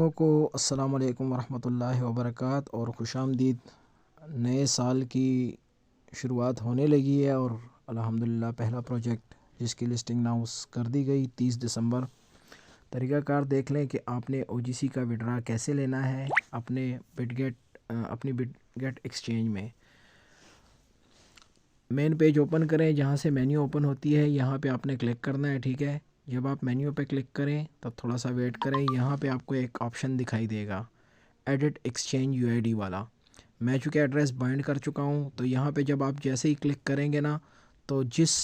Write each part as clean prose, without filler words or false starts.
लोगों को अस्सलाम वालेकुम रहमतुल्लाहि व बरकात और खुशामदीद। नए साल की शुरुआत होने लगी है और अल्हम्दुलिल्लाह पहला प्रोजेक्ट जिसकी लिस्टिंग अनाउंस कर दी गई 30 दिसंबर। तरीक़ाकार देख लें कि आपने ओजीसी का विड्रा कैसे लेना है अपनी बिटगेट एक्सचेंज में। मेन पेज ओपन करें, जहाँ से मेन्यू ओपन होती है यहाँ पे आपने क्लिक करना है। ठीक है, जब आप मेन्यू पे क्लिक करें तब थोड़ा सा वेट करें। यहाँ पे आपको एक ऑप्शन दिखाई देगा एडिट एक्सचेंज यूआईडी वाला। मैं चूँकि एड्रेस बाइंड कर चुका हूँ तो यहाँ पे जब आप जैसे ही क्लिक करेंगे ना, तो जिस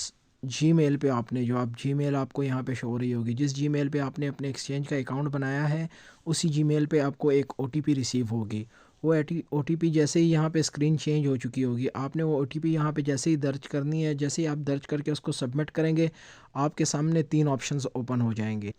जीमेल पे आपने जीमेल आपको यहाँ पे शो हो रही होगी, जिस जीमेल पे आपने अपने एक्सचेंज का अकाउंट बनाया है उसी जीमेल पे आपको एक ओटीपी रिसीव होगी। वो ओटीपी जैसे ही यहाँ पे स्क्रीन चेंज हो चुकी होगी, आपने वो ओटीपी यहाँ पे जैसे ही दर्ज करनी है। जैसे ही आप दर्ज करके उसको सबमिट करेंगे, आपके सामने 3 ऑप्शंस ओपन हो जाएंगे।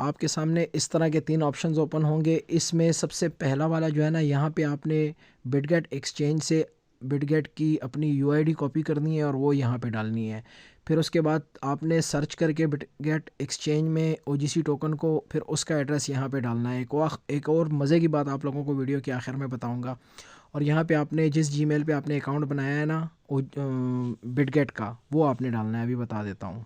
आपके सामने इस तरह के 3 ऑप्शंस ओपन होंगे। इसमें सबसे पहला वाला जो है ना, यहाँ पे आपने बिटगेट एक्सचेंज से बिटगेट की अपनी यूआईडी कॉपी करनी है और वो यहाँ पे डालनी है। फिर उसके बाद आपने सर्च करके बिटगेट एक्सचेंज में ओजीसी टोकन को, फिर उसका एड्रेस यहाँ पे डालना है। एक और मज़े की बात आप लोगों को वीडियो के आखिर में बताऊँगा। और यहाँ पे आपने जिस जीमेल पे आपने अकाउंट बनाया है ना बिटगेट का, वो आपने डालना है। अभी बता देता हूँ।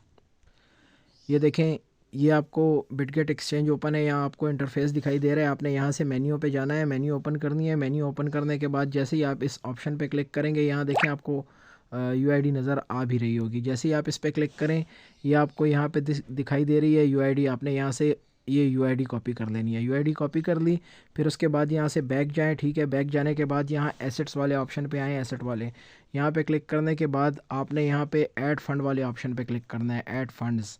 ये देखें, ये आपको बिटगेट एक्सचेंज ओपन है। यहाँ आपको इंटरफेस दिखाई दे रहा है। आपने यहाँ से मेन्यू पे जाना है, मेन्यू ओपन करनी है। मेन्यू ओपन करने के बाद जैसे ही आप इस ऑप्शन पे क्लिक करेंगे, यहाँ देखें आपको यूआईडी नज़र आ भी रही होगी। जैसे ही आप इस पर क्लिक करें, ये आपको यहाँ पे दिखाई दे रही है यूआईडी। आपने यहाँ से ये यूआईडी कॉपी कर लेनी है। यूआईडी कॉपी कर ली, फिर उसके बाद यहाँ से बैक जाएँ। ठीक है, बैक जाने के बाद यहाँ एसेट्स वाले ऑप्शन पे आएँ। एसेट वाले यहाँ पे क्लिक करने के बाद आपने यहाँ पे ऐड फंड वाले ऑप्शन पे क्लिक करना है, ऐड फंड्स।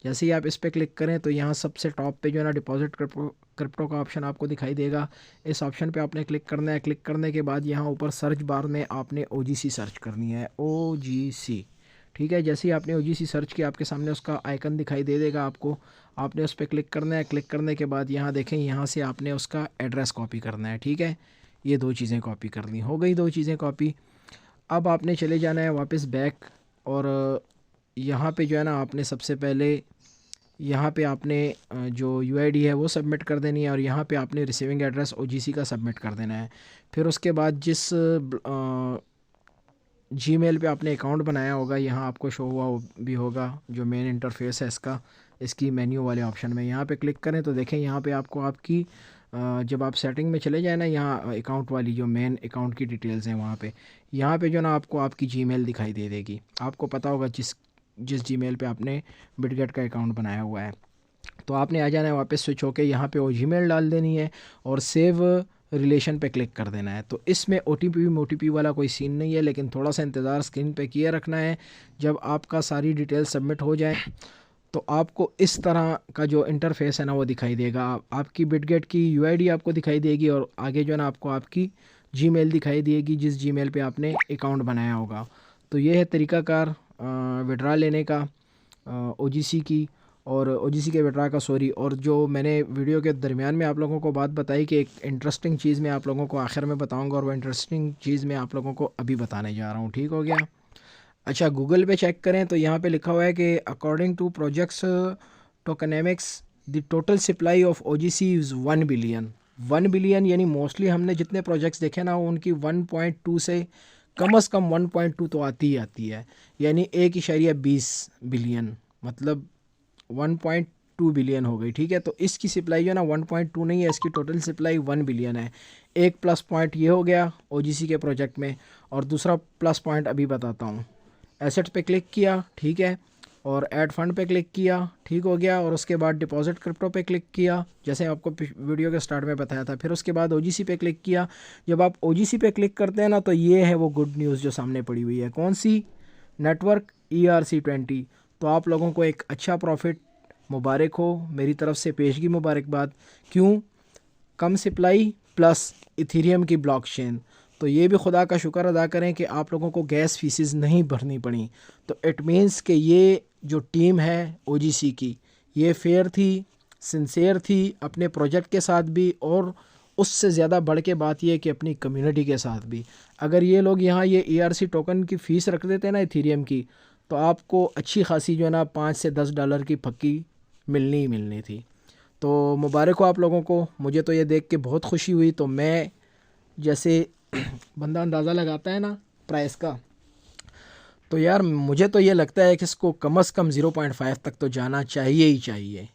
जैसे ही आप इस पर क्लिक करें तो यहाँ सबसे टॉप पे जो है ना डिपॉजिट क्रिप्टो का ऑप्शन आपको दिखाई देगा। इस ऑप्शन पे आपने क्लिक करना है। क्लिक करने के बाद यहाँ ऊपर सर्च बार में आपने ओजीसी सर्च करनी है, ओजीसी। ठीक है, जैसे ही आपने ओजीसी सर्च किया, आपके सामने उसका आइकन दिखाई दे देगा आपको। आपने उस पर क्लिक करना है। क्लिक करने के बाद यहाँ देखें, यहाँ से आपने उसका एड्रेस कॉपी करना है। ठीक है, ये 2 चीज़ें कॉपी करनी हो गई, 2 चीज़ें कॉपी। अब आपने चले जाना है वापस बैक, और यहाँ पे जो है ना आपने सबसे पहले यहाँ पे आपने जो यूआईडी है वो सबमिट कर देनी है, और यहाँ पे आपने रिसीविंग एड्रेस ओजीसी का सबमिट कर देना है। फिर उसके बाद जिस जीमेल पे आपने अकाउंट बनाया होगा, यहाँ आपको शो हुआ भी होगा जो मेन इंटरफेस है इसकी मेन्यू वाले ऑप्शन में यहाँ पे क्लिक करें तो देखें यहाँ पे आपको आपकी जब आप सेटिंग में चले जाए ना, यहाँ अकाउंट वाली जो मेन अकाउंट की डिटेल्स हैं वहाँ पे, यहाँ पे जो ना आपको आपकी जीमेल दिखाई दे देगी। आपको पता होगा जिस जीमेल पे आपने बिटगेट का अकाउंट बनाया हुआ है। तो आपने आ जाना है वापस स्विच होके, यहाँ पे वो जीमेल डाल देनी है और सेव रिलेशन पे क्लिक कर देना है। तो इसमें ओटीपी वाला कोई सीन नहीं है, लेकिन थोड़ा सा इंतज़ार स्क्रीन पे किए रखना है। जब आपका सारी डिटेल सबमिट हो जाए तो आपको इस तरह का जो इंटरफेस है ना वो दिखाई देगा। आपकी बिटगेट की यूआईडी आपको दिखाई देगी और आगे जो है ना आपको आपकी जीमेल दिखाई देगी जिस जीमेल पे आपने अकाउंट बनाया होगा। तो ये है तरीक़ाकार विड्रा लेने का ओजीसी की, और ओजीसी के विड्रा का और जो मैंने वीडियो के दरमियान में आप लोगों को बात बताई कि एक इंटरेस्टिंग चीज़ मैं आप लोगों को आखिर में बताऊंगा, और वो इंटरेस्टिंग चीज़ मैं आप लोगों को अभी बताने जा रहा हूँ। ठीक हो गया। अच्छा, गूगल पे चेक करें तो यहाँ पे लिखा हुआ है कि according to projects tokenomics the total supply of OGC is 1 billion. 1 billion यानी मोस्टली हमने जितने प्रोजेक्ट्स देखे ना उनकी 1.2 से कम अज़ कम 1.2 तो आती ही आती है, यानी 1.20 बिलियन मतलब 1.2 बिलियन हो गई। ठीक है, तो इसकी सप्लाई जो है ना 1.2 नहीं है, इसकी टोटल सप्लाई 1 बिलियन है। एक प्लस पॉइंट ये हो गया ओजीसी के प्रोजेक्ट में, और दूसरा प्लस पॉइंट अभी बताता हूँ। एसेट पे क्लिक किया, ठीक है, और ऐड फंड पे क्लिक किया, ठीक हो गया, और उसके बाद डिपॉजिट क्रिप्टो पे क्लिक किया जैसे आपको वीडियो के स्टार्ट में बताया था। फिर उसके बाद ओजीसी पे क्लिक किया। जब आप ओजीसी पे क्लिक करते हैं ना तो ये है वो गुड न्यूज़ जो सामने पड़ी हुई है। कौन सी? Network ERC20। तो आप लोगों को एक अच्छा प्रॉफिट मुबारक हो, मेरी तरफ से पेशगी मुबारकबाद। क्यों? कम सप्लाई प्लस इथेरियम की ब्लॉकचेन। तो ये भी खुदा का शुक्र अदा करें कि आप लोगों को गैस फीसिस नहीं भरनी पड़ी। तो इट मीन्स कि ये जो टीम है ओजीसी की, ये फेयर थी, सिंसेयर थी अपने प्रोजेक्ट के साथ भी, और उससे ज़्यादा बढ़ के बात ये कि अपनी कम्युनिटी के साथ भी। अगर ये लोग यहाँ ये ERC टोकन की फ़ीस रख देते ना इथेरियम की, तो आपको अच्छी खासी जो है ना $5 से $10 की पक्की मिलनी ही मिलनी थी। तो मुबारक हो आप लोगों को। मुझे तो ये देख के बहुत खुशी हुई। तो मैं जैसे बंदा अंदाज़ा लगाता है ना प्राइस का, तो यार मुझे तो ये लगता है कि इसको कम से कम 0.5 तक तो जाना चाहिए ही चाहिए।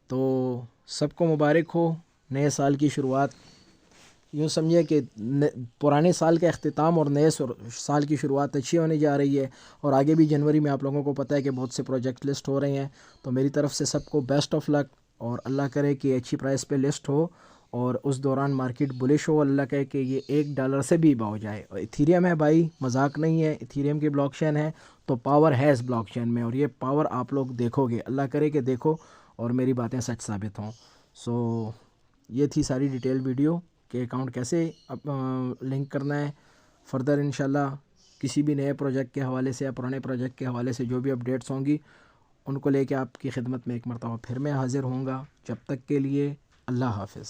तो सबको मुबारक हो नए साल की शुरुआत। यूँ समझिए कि पुराने साल का अख्तिताम और नए साल की शुरुआत अच्छी होने जा रही है। और आगे भी जनवरी में आप लोगों को पता है कि बहुत से प्रोजेक्ट लिस्ट हो रहे हैं। तो मेरी तरफ़ से सबको बेस्ट ऑफ लक, और अल्लाह करे कि अच्छी प्राइस पे लिस्ट हो और उस दौरान मार्केट बुलिश हो। अल्लाह कहे कि ये $1 से भी हो जाए। और इथीरियम है भाई, मजाक नहीं है, इथीरियम की ब्लॉकचेन है तो पावर है इस ब्लॉकचेन में, और ये पावर आप लोग देखोगे, अल्लाह करे कि देखो और मेरी बातें सच साबित हों। सो ये थी सारी डिटेल वीडियो कि अकाउंट कैसे लिंक करना है। फर्दर इंशाल्लाह किसी भी नए प्रोजेक्ट के हवाले से या पुराने प्रोजेक्ट के हवाले से जो भी अपडेट्स होंगी उनको लेके आपकी खिदमत में एक मरतबा फिर मैं हाज़िर होऊंगा। जब तक के लिए अल्लाह हाफ़िज़।